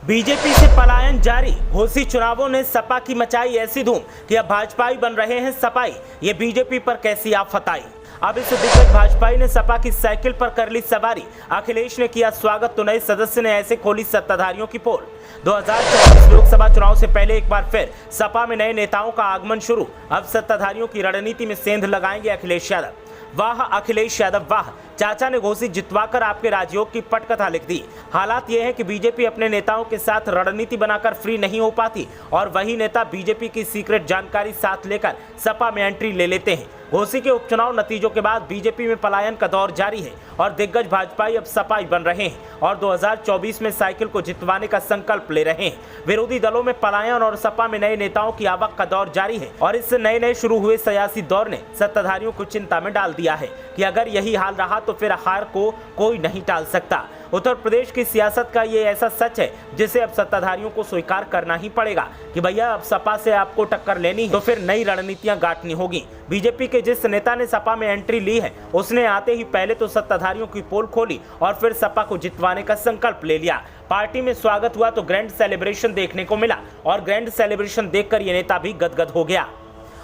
BJP से पलायन जारी। घोसी चुनावों ने सपा की मचाई ऐसी धूम कि अब भाजपाई बन रहे हैं सपाई। ये बीजेपी पर कैसी आफत आई। अब इस दिग्गज भाजपाई ने सपा की साइकिल पर कर ली सवारी। अखिलेश ने किया स्वागत तो नए सदस्य ने ऐसे खोली सत्ताधारियों की पोल। 2024 लोकसभा चुनाव से पहले एक बार फिर सपा में नए नेताओं का आगमन शुरू। अब सत्ताधारियों की रणनीति में सेंध लगाएंगे अखिलेश यादव। वाह अखिलेश यादव वाह, चाचा ने घोसी जितवाकर आपके राजयोग की पटकथा लिख दी। हालात ये है कि बीजेपी अपने नेताओं के साथ रणनीति बनाकर फ्री नहीं हो पाती और वही नेता बीजेपी की सीक्रेट जानकारी साथ लेकर सपा में एंट्री ले लेते हैं। घोसी के उपचुनाव नतीजों के बाद बीजेपी में पलायन का दौर जारी है और दिग्गज भाजपाई अब सपाई बन रहे हैं और 2024 में साइकिल को जितवाने का संकल्प ले रहे हैं। विरोधी दलों में पलायन और सपा में नए नेताओं की आवक का दौर जारी है और इस नए शुरू हुए सियासी दौर ने सत्ताधारियों को चिंता में डाल दिया है कि अगर यही हाल रहा तो फिर हार को कोई नहीं टाल सकता। उत्तर प्रदेश की सियासत का ये ऐसा सच है जिसे अब सत्ताधारियों को स्वीकार करना ही पड़ेगा कि भैया अब सपा से आपको टक्कर लेनी तो फिर नई रणनीतियां गांठनी होगी। बीजेपी के जिस नेता ने सपा में एंट्री ली है उसने आते ही पहले तो सत्ताधारियों की पोल खोली और फिर सपा को जितवाने का संकल्प ले लिया। पार्टी में स्वागत हुआ तो ग्रैंड सेलिब्रेशन देखने को मिला और ग्रैंड सेलिब्रेशन देखकर ये नेता भी गदगद हो गया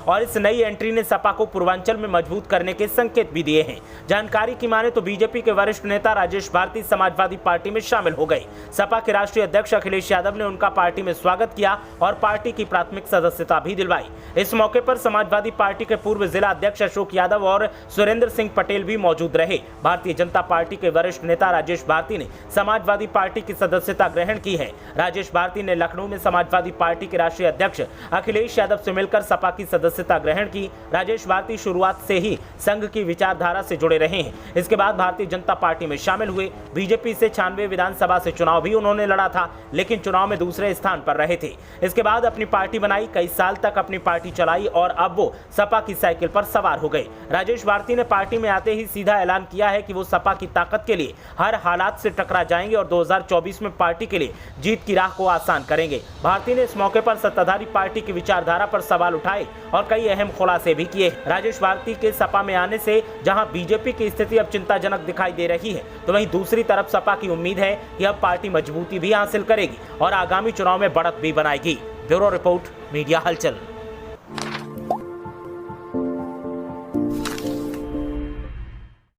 और इस नई एंट्री ने सपा को पूर्वांचल में मजबूत करने के संकेत भी दिए हैं। जानकारी की माने तो बीजेपी के वरिष्ठ नेता राजेश भारती समाजवादी पार्टी में शामिल हो गए। सपा के राष्ट्रीय अध्यक्ष अखिलेश यादव ने उनका पार्टी में स्वागत किया और पार्टी की प्राथमिक सदस्यता भी दिलवाई। इस मौके पर समाजवादी पार्टी के पूर्व जिला अध्यक्ष अशोक यादव और सुरेंद्र सिंह पटेल भी मौजूद रहे। भारतीय जनता पार्टी के वरिष्ठ नेता राजेश भारती ने समाजवादी पार्टी की सदस्यता ग्रहण की है। राजेश भारती ने लखनऊ में समाजवादी पार्टी के राष्ट्रीय अध्यक्ष अखिलेश यादव से मिलकर सपा की सदस्यता ग्रहण की। राजेश भारती शुरुआत से ही संघ की विचारधारा से जुड़े रहे हैं। इसके बाद भारतीय जनता पार्टी में शामिल हुए। बीजेपी से 96 विधानसभा से चुनाव भी उन्होंने लड़ा था लेकिन चुनाव में दूसरे स्थान पर रहे थे। इसके बाद अपनी पार्टी बनाई, कई साल तक अपनी पार्टी चलाई और अब वो सपा की साइकिल पर सवार हो गए। राजेश भारती ने पार्टी में आते ही सीधा ऐलान किया है कि वो सपा की ताकत के लिए हर हालात से टकरा जाएंगे और 2024 में पार्टी के लिए जीत की राह को आसान करेंगे। भारती ने इस मौके पर सत्ताधारी पार्टी की विचारधारा पर सवाल उठाए और कई अहम खुलासे भी किए। राजेश भारती के सपा में आने से जहां बीजेपी की स्थिति अब चिंताजनक दिखाई दे रही है तो वहीं दूसरी तरफ सपा की उम्मीद है कि अब पार्टी मजबूती भी हासिल करेगी और आगामी चुनाव में बढ़त भी बनाएगी। ब्यूरो रिपोर्ट, मीडिया हलचल।